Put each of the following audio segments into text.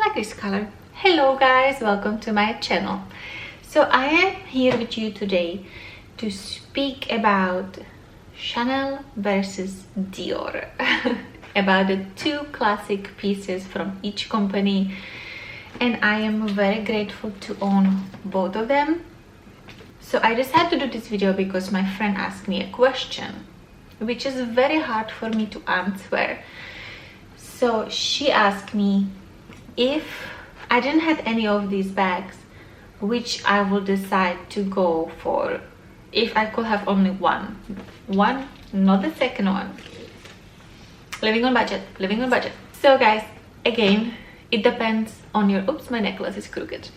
like this color. Hello guys, welcome to my channel. So I am here with you today to speak about Chanel versus Dior. About the two classic pieces from each company, and I am very grateful to own both of them. So I decided to do this video because my friend asked me a question which is very hard for me to answer. So she asked me if I didn't have any of these bags, which I will decide to go for if I could have only one, not the second one. Living on budget. So guys, again, it depends on your, oops, my necklace is crooked.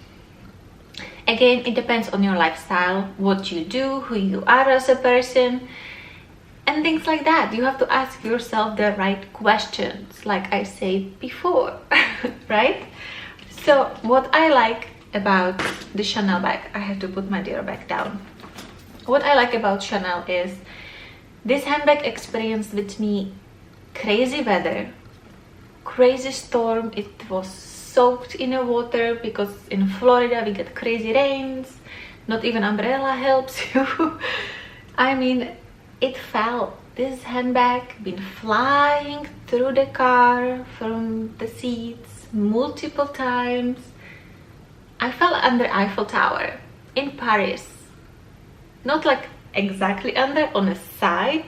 Again, it depends on your lifestyle, what you do, who you are as a person, and things like that. You have to ask yourself the right questions, like I said before, right? So what I like about the Chanel bag, I have to put my Dior bag down. What I like about Chanel is this handbag experienced with me crazy weather, crazy storm. It was soaked in the water because in Florida we get crazy rains. Not even umbrella helps you. I mean, it fell. This handbag been flying through the car from the seats multiple times. I fell under Eiffel Tower in Paris. Not like exactly under, on the side,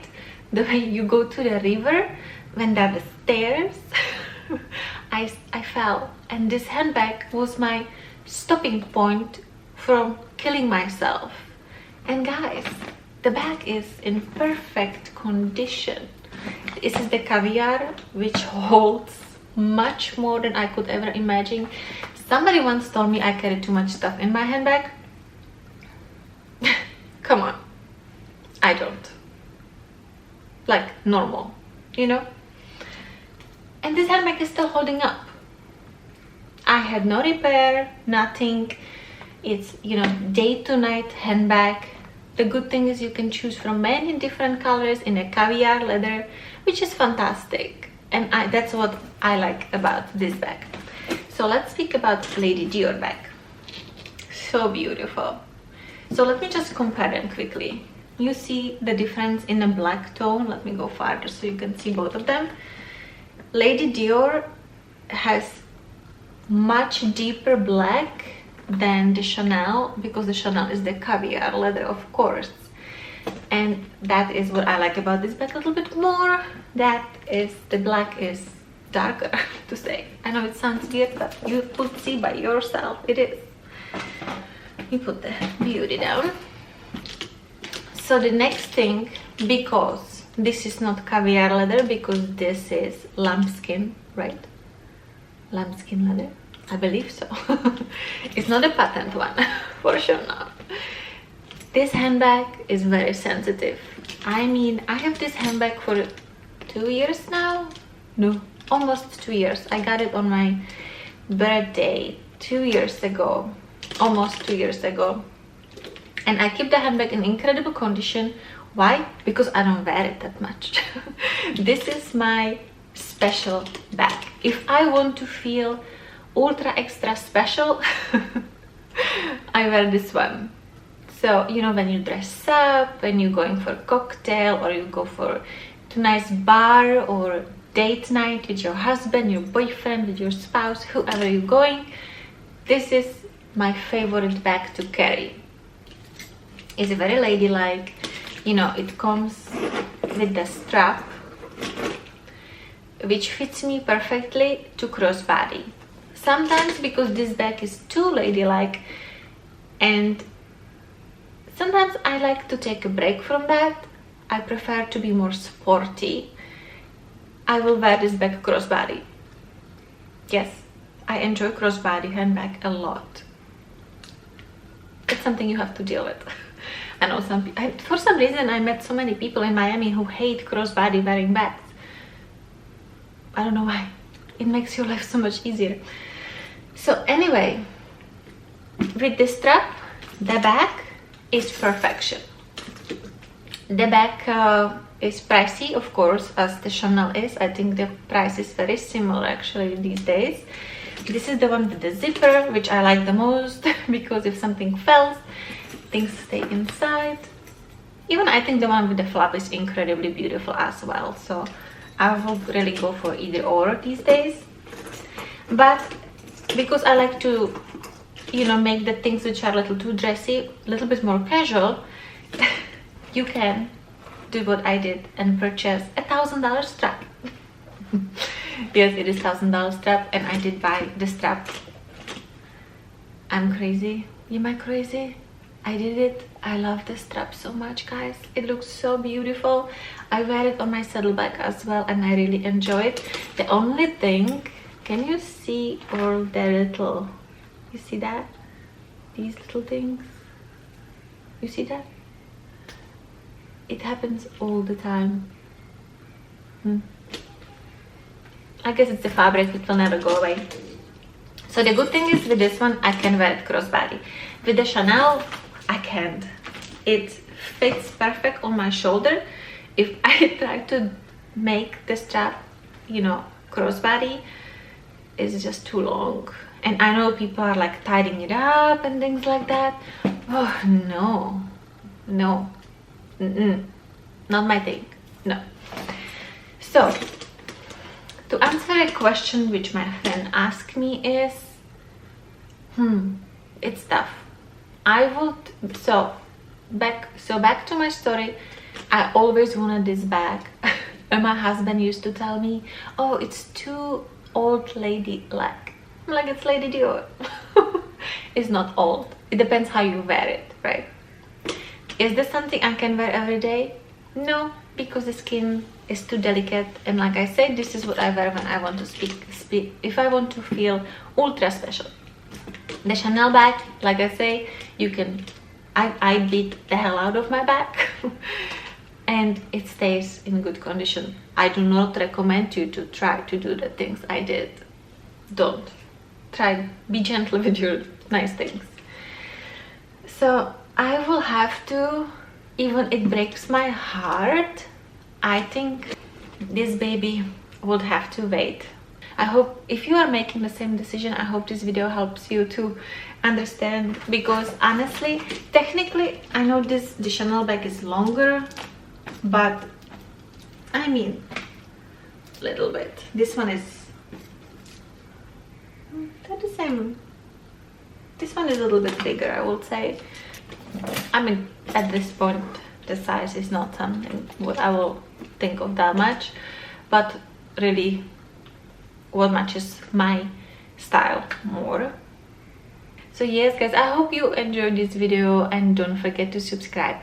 the way you go to the river when there are the stairs. I fell, and this handbag was my stopping point from killing myself. And guys, the bag is in perfect condition. This is the caviar, which holds much more than I could ever imagine. Somebody once told me I carry too much stuff in my handbag. Come on, I don't. Like normal, you know? And this handbag is still holding up. I had no repair, nothing. It's, you know, day to night handbag. The good thing is you can choose from many different colors in a caviar leather, which is fantastic. And that's what I like about this bag. So let's speak about Lady Dior bag. So beautiful. So let me just compare them quickly. You see the difference in the black tone. Let me go farther so you can see both of them. Lady Dior has much deeper black than the Chanel, because the Chanel is the caviar leather, of course, and that is what I like about this bag a little bit more. That is, the black is darker to say. I know it sounds weird, but you could see by yourself it is. You put the beauty down. So the next thing, because this is not caviar leather, because this is lambskin, right? Lambskin leather, I believe so. It's not a patent one, for sure not. This handbag is very sensitive. I mean, I have this handbag for 2 years now. No, almost 2 years. I got it on my birthday 2 years ago, almost 2 years ago. And I keep the handbag in incredible condition. Why? Because I don't wear it that much. This is my special bag. If I want to feel ultra extra special, I wear this one. So, you know, when you dress up, when you're going for a cocktail, or you go for a nice bar or date night with your husband, your boyfriend, with your spouse, whoever you're going, this is my favorite bag to carry. It's very ladylike. You know, it comes with the strap, which fits me perfectly to crossbody. Sometimes, because this bag is too ladylike, and sometimes I like to take a break from that. I prefer to be more sporty. I will wear this bag crossbody. Yes, I enjoy crossbody handbag a lot. It's something you have to deal with. I know for some reason I met so many people in Miami who hate crossbody wearing bags. I don't know why. It makes your life so much easier. So anyway, with this strap, the bag is perfection. The bag is pricey, of course, as the Chanel is. I think the price is very similar actually these days. This is the one with the zipper, which I like the most because if something falls, things stay inside. Even I think the one with the flap is incredibly beautiful as well, so I will really go for either or these days. But because I like to, you know, make the things which are a little too dressy a little bit more casual, you can do what I did and purchase a $1,000 strap. Yes, it is $1,000 strap, and I did buy the strap. I'm crazy. Am I crazy? I did it. I love the strap so much, guys. It looks so beautiful. I wear it on my saddlebag as well, and I really enjoy it. The only thing, can you see all the little, you see that? These little things? You see that? It happens all the time. I guess it's the fabric, it will never go away. So the good thing is with this one, I can wear it crossbody. With the Chanel, I can't. It fits perfect on my shoulder. If I try to make the strap, you know, crossbody, it's just too long. And I know people are like tidying it up and things like that. Oh, no. No. Not my thing. No. So, to answer a question which my friend asked me is, it's tough. I would, so back to my story. I always wanted this bag. And my husband used to tell me, oh, it's too old lady like. I'm like, it's Lady Dior. It's not old. It depends how you wear it, right? Is this something I can wear every day? No, because the skin is too delicate, and like I said, this is what I wear when I want to speak if I want to feel ultra special. The Chanel bag, like I say, you can, I beat the hell out of my bag and it stays in good condition. I do not recommend you to try to do the things I did. Don't try, be gentle with your nice things. So I will have to, even it breaks my heart, I think this baby would have to wait. I hope if you are making the same decision, I hope this video helps you to understand, because honestly, technically, I know the Chanel bag is longer, but I mean, little bit. This one is they're the same. This one is a little bit bigger, I would say. I mean, at this point, the size is not something what I will think of that much, but really what matches my style more. So yes, guys, I hope you enjoyed this video, and don't forget to subscribe.